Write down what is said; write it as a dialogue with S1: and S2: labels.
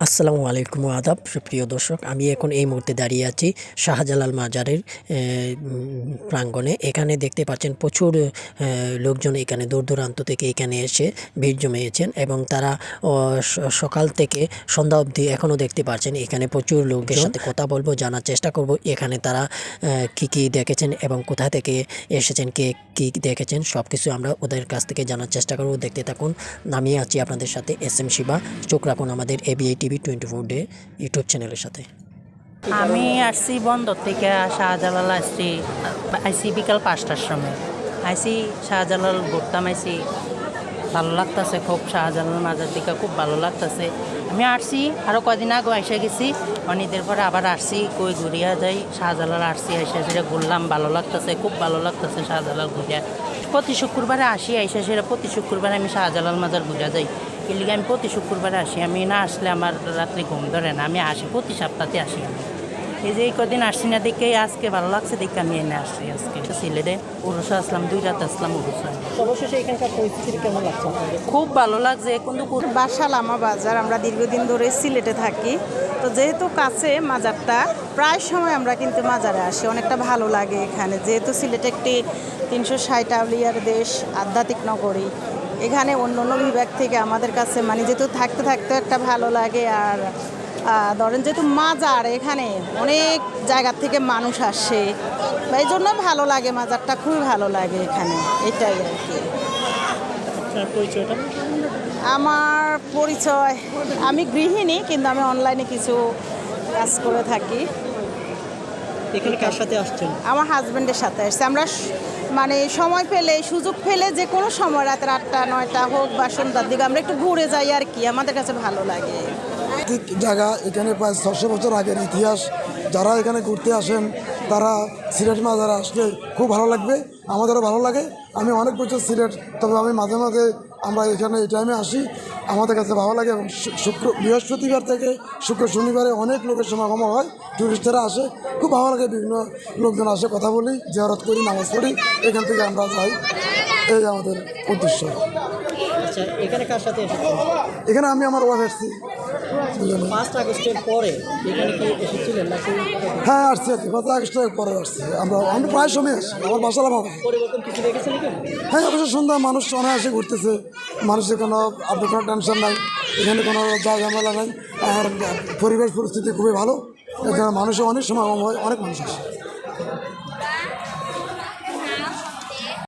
S1: আসসালামু আলাইকুম আদাব সুপ্রিয় দর্শক, আমি এখন এই মুহূর্তে দাঁড়িয়ে আছি শাহজালাল মাজারের প্রাঙ্গণে। এখানে দেখতে পাচ্ছেন প্রচুর লোকজন এখানে দূর দূরান্ত থেকে এখানে এসে ভিড় জমিয়েছেন এবং তারা সকাল থেকে সন্ধ্যা অবধি এখনও দেখতে পাচ্ছেন এখানে প্রচুর লোকের সাথে কথা বলবো, জানার চেষ্টা করব এখানে তারা কি দেখেছেন এবং কোথা থেকে এসেছেন, কে কী দেখেছেন, সব কিছু আমরা ওদের কাছ থেকে জানার চেষ্টা করব। দেখতে থাকুন, আমি আছি আপনাদের সাথে SM শিবা। চোখ রাখুন আমাদের ABI TV 24 ডে ইউটিউব চ্যানেলের সাথে।
S2: আমি আসছি বন্দর থেকে শাহজালাল আইসি বিকাল 5টার সময় আইসি শাহজালাল ঘুরতাম। আইসি ভালো লাগতেছে খুব, শাহজালাল মাজার দিকে খুব ভালো লাগতেছে। আমি আসছি আরও কদিন আগে এসে গেছি, অনেকদের পরে আবার আসছি কই ঘুরিয়া যাই। শাহজালাল আসছি, এসে সেটা ঘুরলাম, ভালো লাগতেছে, খুব ভালো লাগতেছে শাহজালাল ঘুরিয়া। প্রতি শুক্রবারে আসি, এসে সেটা প্রতি শুক্রবারে আমি শাহজালাল মাজার ঘুরিয়া যাই। এর লিগে আমি প্রতি শুক্রবারে আসি, আমি না আসলে আমার রাত্রি ঘুম ধরে না। আমি আসি, প্রতি সপ্তাহে আসি। আমি এই যে এই কদিন আসছি না দেখে আজকে ভালো লাগছে দেখে আমি এনে আসছি। আজকে সিলেটে উরুসে আসলাম, 2 রাত আসলাম উরুসে।
S1: সর্বশেষে এখানকার পরিস্থিতি কেমন লাগছে?
S2: খুব ভালো লাগছে। কিন্তু
S3: বাসা লামা বাজার, আমরা দীর্ঘদিন ধরে সিলেটে থাকি, তো যেহেতু কাছে মাজারটা, প্রায় সময় আমরা কিন্তু মাজারে আসি। অনেকটা ভালো লাগে এখানে, যেহেতু সিলেট একটি 360 আউলিয়ার দেশ, আধ্যাত্মিক নগরী। এখানে অন্য অন্য বিভাগ থেকে আমাদের কাছে মানে যেহেতু থাকতে থাকতে একটা ভালো লাগে। আর ধরেন যেহেতু মাজার, এখানে অনেক জায়গা থেকে মানুষ আসে, এই জন্য ভালো লাগে, মাজারটা খুবই ভালো লাগে এখানে, এটাই আর কি।
S1: পরিচয়টা?
S3: আমার পরিচয়, আমি গৃহিণী, কিন্তু আমি অনলাইনে কিছু কাজ করে থাকি।
S1: এখানে কার সাথে আসছেন?
S3: আমার হাজব্যান্ডের সাথে আসছি। আমরা মানে সময় পেলে, সুযোগ পেলে, যে কোনো সময় রাতের 8টা 9টা হোক বা সন্ধ্যার দিকে আমরা একটু ঘুরে যাই আর কি, আমাদের কাছে ভালো লাগে।
S4: জায়গা এখানে প্রায় 600 বছর আগের ইতিহাস। যারা এখানে ঘুরতে আসেন তারা সিলেট মাজারে আসলে খুব ভালো লাগবে, আমাদেরও ভালো লাগে। আমি অনেক বছর সিলেট, তবে আমি মাঝে মাঝে আমরা এখানে এই টাইমে আসি, আমাদের কাছে ভালো লাগে। এবং বৃহস্পতিবার থেকে শনিবারে অনেক লোকের সমাগম হয়, টুরিস্টরা আসে, খুব ভালো লাগে। বিভিন্ন লোকজন আসে, কথা বলি, জিয়ারত করি, নামাজ পড়ি, এখান থেকে আমরা যাই, এই আমাদের উদ্দেশ্য।
S1: এখানে কার সাথে এসেছেন?
S4: এখানে আমি আমার ওয়াইফ আসছি।
S1: 5 আগস্টের পরে এখানে কি এসেছিলেন নাকি?
S4: হ্যাঁ, আসছি আর কি, 5 আগস্টের পরে আসছি। আমি প্রায় সময় আসি, আমার বাসা আমার।
S1: পরিবর্তন কিছু দেখেছেন এখানে?
S4: হ্যাঁ, অবশ্যই সুন্দর, মানুষ অনায়াসে ঘুরতেছে, মানুষের কোনো আপনার কোনো টেনশন নাই, এখানে কোনো ঝামেলা নাই। আর পরিবেশ পরিস্থিতি খুবই ভালো, এখানে মানুষের অনেক সমাগম হয়, অনেক মানুষ আসে।